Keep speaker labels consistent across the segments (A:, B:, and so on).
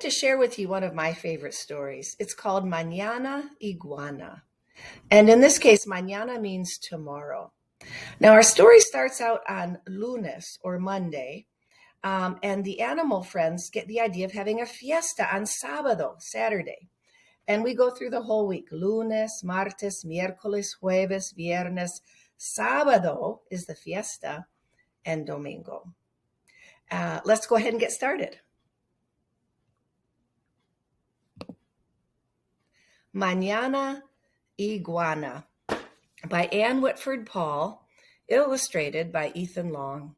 A: to share with you one of my favorite stories. It's called Manana Iguana. And in this case, mañana means tomorrow. Now, our story starts out on lunes or Monday, and the animal friends get the idea of having a fiesta on sábado, Saturday. And we go through the whole week, lunes, martes, miércoles, jueves, viernes. Sábado is the fiesta, and domingo. Let's go ahead and get started. Manana Iguana by Anne Whitford Paul, illustrated by Ethan Long.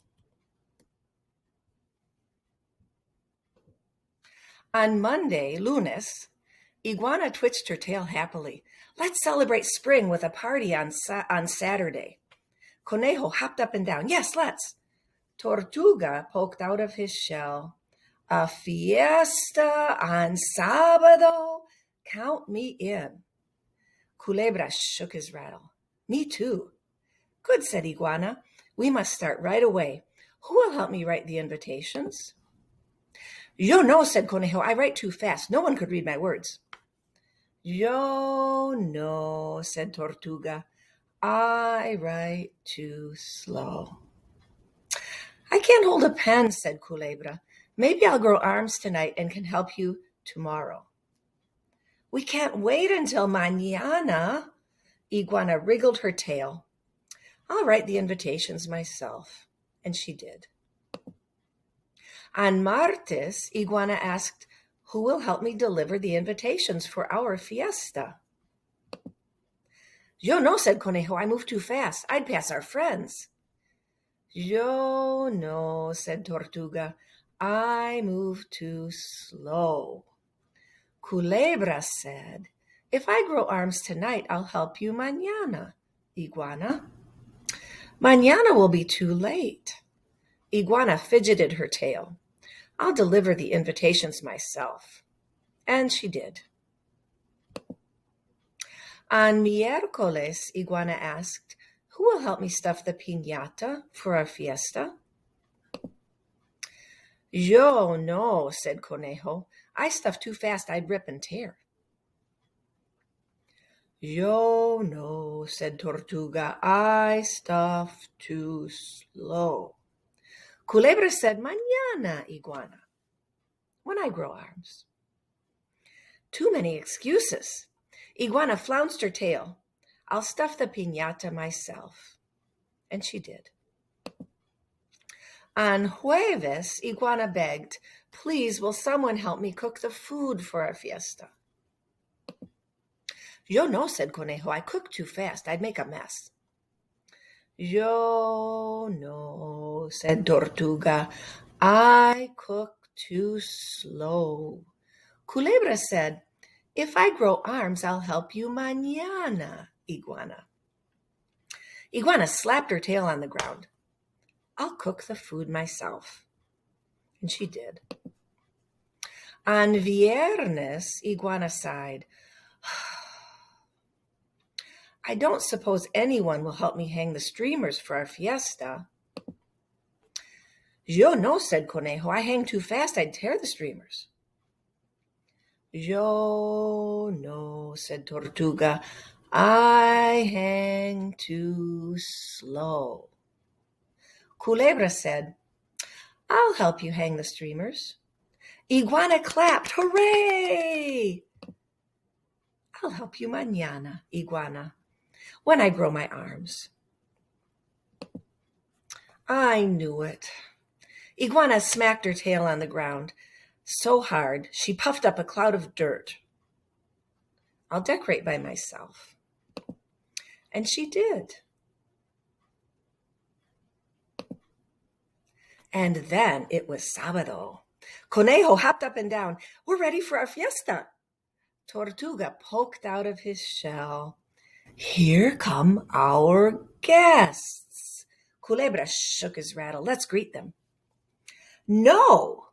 A: On Monday, lunes, Iguana twitched her tail happily. Let's celebrate spring with a party on Saturday. Conejo hopped up and down. Yes, let's. Tortuga poked out of his shell. A fiesta on sábado? Count me in. Culebra shook his rattle. Me too. Good, said Iguana. We must start right away. Who will help me write the invitations? Yo no, said Conejo. I write too fast. No one could read my words. Yo no, said Tortuga. I write too slow. I can't hold a pen, said Culebra. Maybe I'll grow arms tonight and can help you tomorrow. We can't wait until mañana. Iguana wriggled her tail. I'll write the invitations myself. And she did. On martes, Iguana asked, who will help me deliver the invitations for our fiesta? Yo no, said Conejo. I move too fast. I'd pass our friends. Yo no, said Tortuga. I move too slow. Culebra said, if I grow arms tonight, I'll help you mañana, Iguana. Mañana will be too late. Iguana fidgeted her tail. I'll deliver the invitations myself. And she did. On miércoles, Iguana asked, who will help me stuff the piñata for our fiesta? Yo no, said Conejo. I stuff too fast, I'd rip and tear. Yo no, said Tortuga. I stuff too slow. Culebra said, mañana, Iguana, when I grow arms. Too many excuses. Iguana flounced her tail. I'll stuff the piñata myself. And she did. On jueves, Iguana begged, please, will someone help me cook the food for our fiesta? Yo no, said Conejo. I cook too fast. I'd make a mess. Yo no, said Tortuga. I cook too slow. Culebra said, if I grow arms, I'll help you mañana, Iguana. Iguana slapped her tail on the ground. I'll cook the food myself. And she did. On viernes, Iguana sighed. I don't suppose anyone will help me hang the streamers for our fiesta. Yo no, said Conejo. I hang too fast, I'd tear the streamers. Yo no, said Tortuga. I hang too slow. Culebra said, I'll help you hang the streamers. Iguana clapped. Hooray! I'll help you mañana, Iguana, when I grow my arms. I knew it. Iguana smacked her tail on the ground so hard she puffed up a cloud of dirt. I'll decorate by myself. And she did. And then it was sábado. Conejo hopped up and down. We're ready for our fiesta. Tortuga poked out of his shell. Here come our guests. Culebra shook his rattle. Let's greet them. No!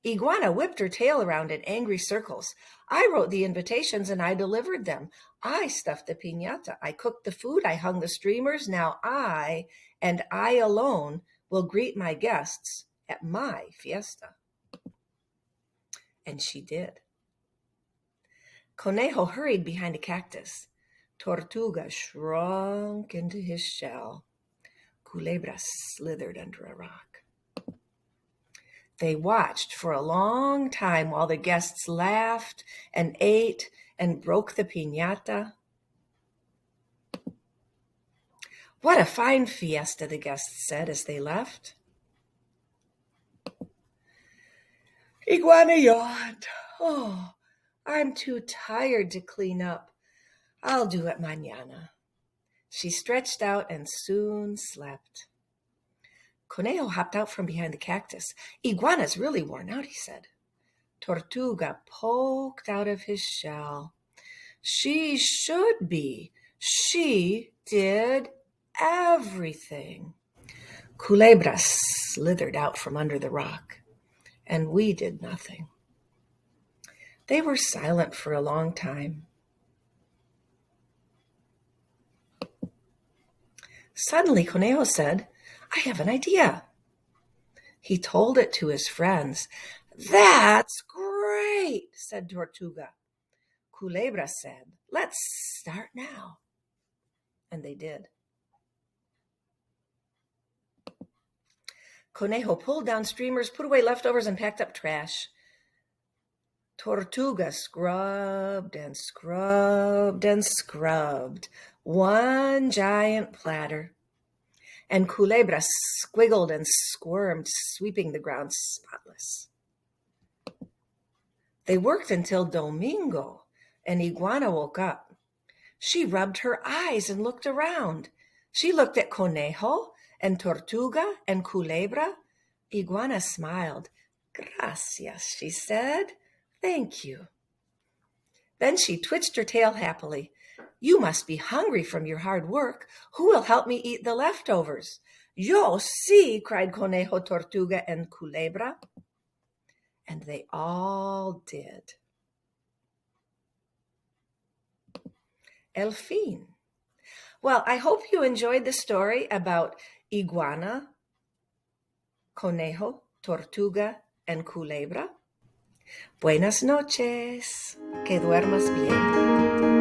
A: Iguana whipped her tail around in angry circles. I wrote the invitations and I delivered them. I stuffed the piñata. I cooked the food. I hung the streamers. Now I, and I alone, will greet my guests at my fiesta. And she did. Conejo hurried behind a cactus. Tortuga shrunk into his shell. Culebra slithered under a rock. They watched for a long time while the guests laughed and ate and broke the piñata. What a fine fiesta, the guests said as they left. Iguana yawned. Oh, I'm too tired to clean up. I'll do it mañana. She stretched out and soon slept. Conejo hopped out from behind the cactus. Iguana's really worn out, he said. Tortuga poked out of his shell. She should be. She did everything. Culebra slithered out from under the rock, and we did nothing. They were silent for a long time. Suddenly, Conejo said, I have an idea. He told it to his friends. That's great, said Tortuga. Culebra said, let's start now. And they did. Conejo pulled down streamers, put away leftovers, and packed up trash. Tortuga scrubbed and scrubbed and scrubbed one giant platter. And Culebra squiggled and squirmed, sweeping the ground spotless. They worked until Domingo, and Iguana woke up. She rubbed her eyes and looked around. She looked at Conejo and Tortuga and Culebra. Iguana smiled. Gracias, she said. Thank you. Then she twitched her tail happily. You must be hungry from your hard work. Who will help me eat the leftovers? Yo sí, cried Conejo, Tortuga, and Culebra. And they all did. El fin. Well, I hope you enjoyed the story about Iguana, Conejo, Tortuga, and Culebra. Buenas noches. Que duermas bien.